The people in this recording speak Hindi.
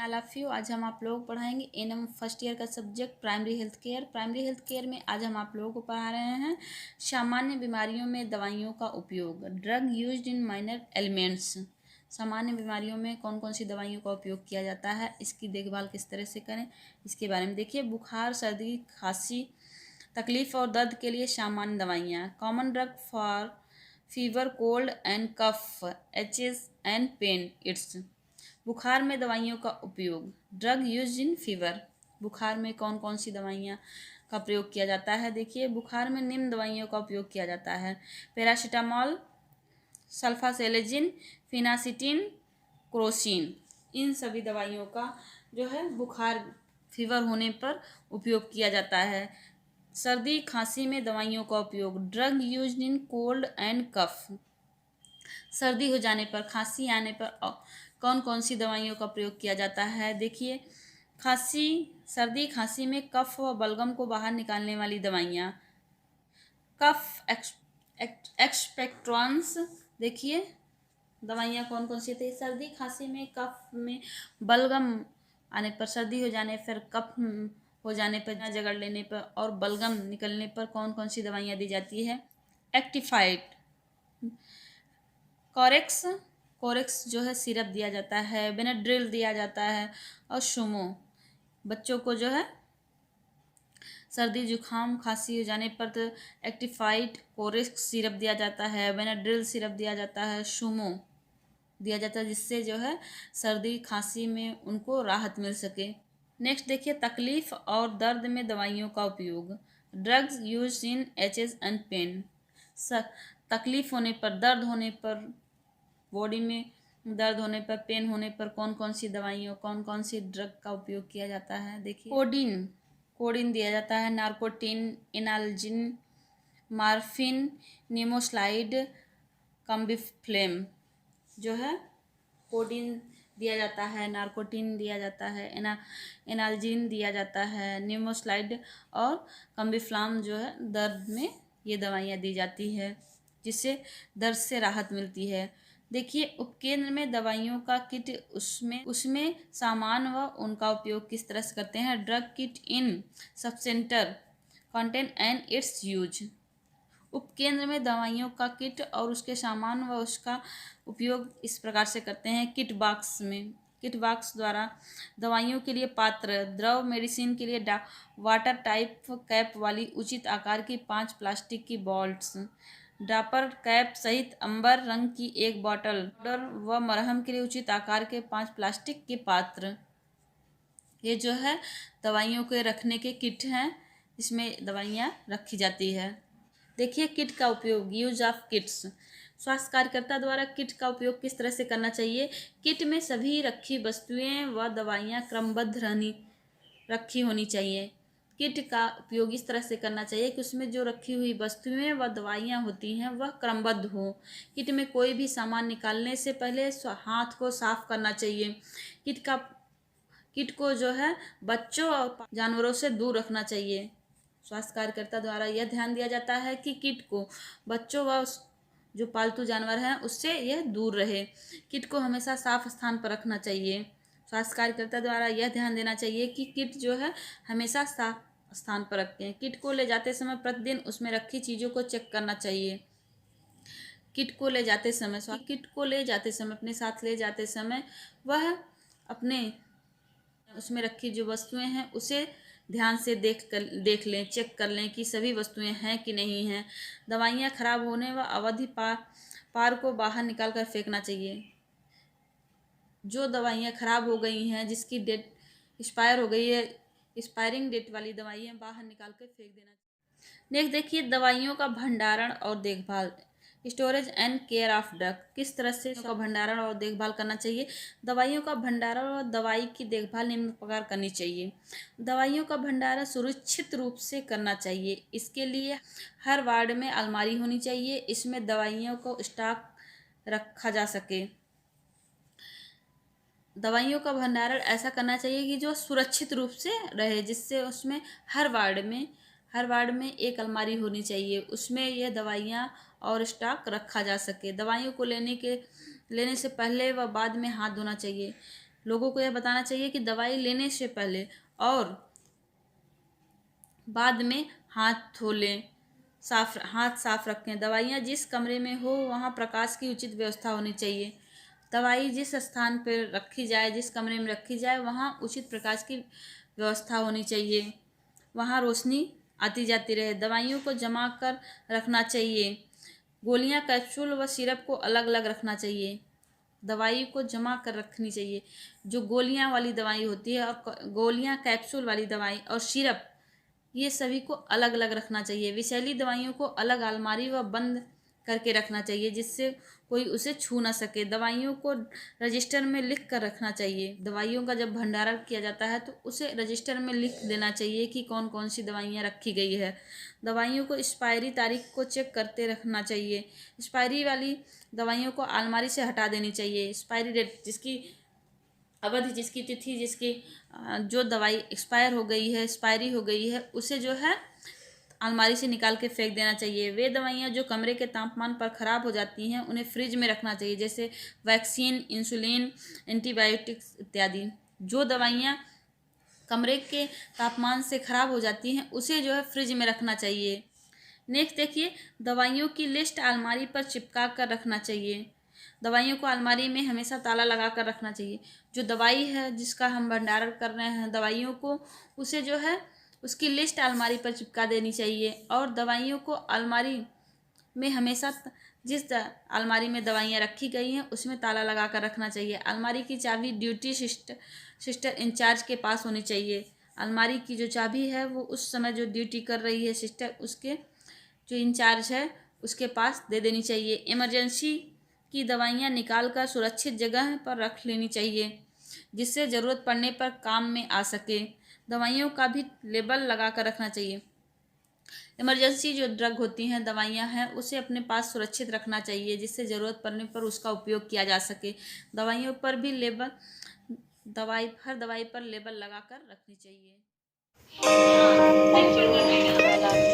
All of you. आज हम आप लोगों को पढ़ाएंगे एनएम फर्स्ट ईयर का subject primary health care. Primary health care में आज हम आप लोगों को पढ़ा रहे हैं सामान्य बीमारियों में दवाइयों का उपयोग, ड्रग यूज्ड इन माइनर एलिमेंट्स। सामान्य बीमारियों में कौन कौन सी दवाइयों का उपयोग किया जाता है, इसकी देखभाल किस तरह से करें, इसके बारे में देखिए। बुखार, सर्दी, खांसी, तकलीफ और दर्द के लिए सामान्य दवाइयाँ। Common drug for fever, cold and cough, aches and pain its. बुखार में दवाइयों का उपयोग, ड्रग यूज इन फीवर। बुखार में कौन कौन सी दवाइयाँ का प्रयोग किया जाता है, देखिए। बुखार में निम्न दवाइयों का उपयोग किया जाता है: पैरासीटामोल, सल्फासेलेजिन, फिनासिटिन, क्रोसिन। इन सभी दवाइयों का जो है बुखार, फीवर होने पर उपयोग किया जाता है। सर्दी खांसी में दवाइयों का उपयोग, drug used in cold and cough. सर्दी हो जाने पर, खांसी आने पर कौन कौन सी दवाइयों का प्रयोग किया जाता है, देखिए। सर्दी खांसी में कफ व बलगम को बाहर निकालने वाली दवाइयाँ, कफ एक्सपेक्ट्रांस। देखिए दवाइयाँ कौन कौन सी थी सर्दी खांसी में, कफ में बलगम आने पर, सर्दी हो जाने पर, कफ हो जाने पर, जगड़ लेने पर और बलगम निकलने पर कौन कौन सी दवाइयाँ दी जाती है। एक्टिफाइड, कोरेक्स जो है सिरप दिया जाता है, बेनाड्रिल दिया जाता है और शुमो। बच्चों को जो है सर्दी जुखाम खांसी हो जाने पर तो एक्टिफाइड कोरेक्स सिरप दिया जाता है, बेनाड्रिल सिरप दिया जाता है, शुमो दिया जाता है, जिससे जो है सर्दी खांसी में उनको राहत मिल सके। नेक्स्ट देखिए, तकलीफ और दर्द में दवाइयों का उपयोग, drugs use in aches and pain. तकलीफ होने पर, दर्द होने पर, बॉडी में दर्द होने पर, पेन होने पर कौन कौन सी दवाइयों, कौन कौन सी ड्रग का उपयोग किया जाता है, देखिए। कोडिन दिया जाता है, नार्कोटिन, एनाल्जिन, मार्फिन, निमोस्लाइड, कम्बिफ्लेम जो है कोडिन दिया जाता है, नार्कोटिन दिया जाता है, एनाल्जिन दिया जाता है, निमोस्लाइड और कम्बिफ्लाम जो है दर्द में ये दवाइयाँ दी जाती है, जिससे दर्द से राहत मिलती है। देखिए, उपकेंद्र में दवाइयों का किट, उसमें सामान व उनका उपयोग किस तरह से करते हैं। Drug kit in sub centre content and it's use. उपकेंद्र में दवाइयों का किट और उसके सामान व उसका उपयोग इस प्रकार से करते हैं। किट बॉक्स द्वारा दवाइयों के लिए पात्र, द्रव मेडिसिन के लिए वाटर टाइप कैप वाली उचित आकार की 5 प्लास्टिक की बॉल्ट्स, ड्रॉपर कैप सहित अंबर रंग की एक बॉटल, पाउडर व मरहम के लिए उचित आकार के 5 प्लास्टिक के पात्र। ये जो है दवाइयों के रखने के किट हैं, इसमें दवाइयाँ रखी जाती है। देखिए, किट का उपयोग, यूज ऑफ किट्स। स्वास्थ्य कार्यकर्ता द्वारा किट का उपयोग किस तरह से करना चाहिए। किट में सभी रखी वस्तुएं व दवाइयाँ क्रमबद्ध रखी होनी चाहिए। किट का उपयोग इस तरह से करना चाहिए कि उसमें जो रखी हुई वस्तुएं व दवाइयाँ होती हैं वह क्रमबद्ध हो। किट में कोई भी सामान निकालने से पहले हाथ को साफ करना चाहिए। किट को जो है बच्चों और जानवरों से दूर रखना चाहिए। स्वास्थ्य कार्यकर्ता द्वारा यह ध्यान दिया जाता है कि किट को बच्चों व जो पालतू जानवर हैं उससे यह दूर रहे। किट को हमेशा साफ स्थान पर रखना चाहिए। स्वास्थ्य कार्यकर्ता द्वारा यह ध्यान देना चाहिए कि किट जो है हमेशा साफ स्थान पर रखते हैं। किट को ले जाते समय प्रतिदिन उसमें रखी चीज़ों को चेक करना चाहिए। किट को ले जाते समय, अपने साथ ले जाते समय वह अपने उसमें रखी जो वस्तुएं हैं उसे ध्यान से देख लें, चेक कर लें कि सभी वस्तुएं हैं कि नहीं हैं। दवाइयाँ खराब होने व अवधि पार को बाहर निकाल कर फेंकना चाहिए। जो दवाइयाँ खराब हो गई हैं, जिसकी डेट एक्सपायर हो गई है, एक्सपायरिंग डेट वाली दवाइयाँ बाहर निकाल कर फेंक देना चाहिए। नेक्स्ट देखिए, दवाइयों का भंडारण और देखभाल, storage and care of drug. किस तरह से इसका भंडारण और देखभाल करना चाहिए। दवाइयों का भंडारण और दवाई की देखभाल निम्न प्रकार करनी चाहिए। दवाइयों का भंडारण सुरक्षित रूप से करना चाहिए। इसके लिए हर वार्ड में अलमारी होनी चाहिए, इसमें दवाइयों को स्टॉक रखा जा सके। दवाइयों का भंडारण ऐसा करना चाहिए कि जो सुरक्षित रूप से रहे, जिससे उसमें हर वार्ड में एक अलमारी होनी चाहिए, उसमें यह दवाइयाँ और स्टॉक रखा जा सके। दवाइयों को लेने से पहले व बाद में हाथ धोना चाहिए। लोगों को यह बताना चाहिए कि दवाई लेने से पहले और बाद में हाथ धो लें, हाथ साफ रखें। दवाइयाँ जिस कमरे में हो वहाँ प्रकाश की उचित व्यवस्था होनी चाहिए। दवाई जिस स्थान पर रखी जाए, जिस कमरे में रखी जाए, वहाँ उचित प्रकाश की व्यवस्था होनी चाहिए, वहाँ रोशनी आती जाती रहे। दवाइयों को जमा कर रखना चाहिए। गोलियां, कैप्सूल व सिरप को अलग अलग रखना चाहिए। दवाई को जमा कर रखनी चाहिए। जो गोलियां वाली दवाई होती है और गोलियां, कैप्सूल वाली दवाई और सिरप, ये सभी को अलग अलग रखना चाहिए। विषैली दवाइयों को अलग अलमारी व बंद करके रखना चाहिए जिससे कोई उसे छू ना सके। दवाइयों को रजिस्टर में लिख कर रखना चाहिए। दवाइयों का जब भंडारण किया जाता है तो उसे रजिस्टर में लिख देना चाहिए कि कौन कौन सी दवाइयाँ रखी गई है। दवाइयों को एक्सपायरी तारीख को चेक करते रखना चाहिए। एक्सपायरी वाली दवाइयों को अलमारी से हटा देनी चाहिए। एक्सपायरी डेट, जिसकी अवधि, जिसकी तिथि, जो दवाई एक्सपायर हो गई है, एक्सपायरी हो गई है, उसे जो है अलमारी से निकाल के फेंक देना चाहिए। वे दवाइयाँ जो कमरे के तापमान पर ख़राब हो जाती हैं उन्हें फ्रिज में रखना चाहिए, जैसे वैक्सीन, इंसुलिन, एंटीबायोटिक्स इत्यादि। जो दवाइयाँ कमरे के तापमान से ख़राब हो जाती हैं उसे जो है फ्रिज में रखना चाहिए। नेक्स्ट देखिए, दवाइयों की लिस्ट अलमारी पर चिपका कर रखना चाहिए। दवाइयों को अलमारी में हमेशा ताला लगा कर रखना चाहिए। जो दवाई है जिसका हम भंडारण कर रहे हैं दवाइयों को, उसे जो है उसकी लिस्ट अलमारी पर चिपका देनी चाहिए। और दवाइयों को अलमारी में हमेशा जिस अलमारी में दवाइयाँ रखी गई हैं उसमें ताला लगा कर रखना चाहिए। अलमारी की चाबी ड्यूटी सिस्टर इंचार्ज के पास होनी चाहिए। अलमारी की जो चाबी है वो उस समय जो ड्यूटी कर रही है सिस्टर, उसके जो इंचार्ज है उसके पास दे देनी चाहिए। इमरजेंसी की दवाइयाँ निकाल कर सुरक्षित जगह पर रख लेनी चाहिए जिससे ज़रूरत पड़ने पर काम में आ सके। दवाइयों का भी लेबल लगा कर रखना चाहिए। इमरजेंसी जो ड्रग होती हैं, दवाइयाँ हैं, उसे अपने पास सुरक्षित रखना चाहिए जिससे ज़रूरत पड़ने पर उसका उपयोग किया जा सके। दवाइयों पर भी हर दवाई पर लेबल लगा कर रखनी चाहिए। Thank you.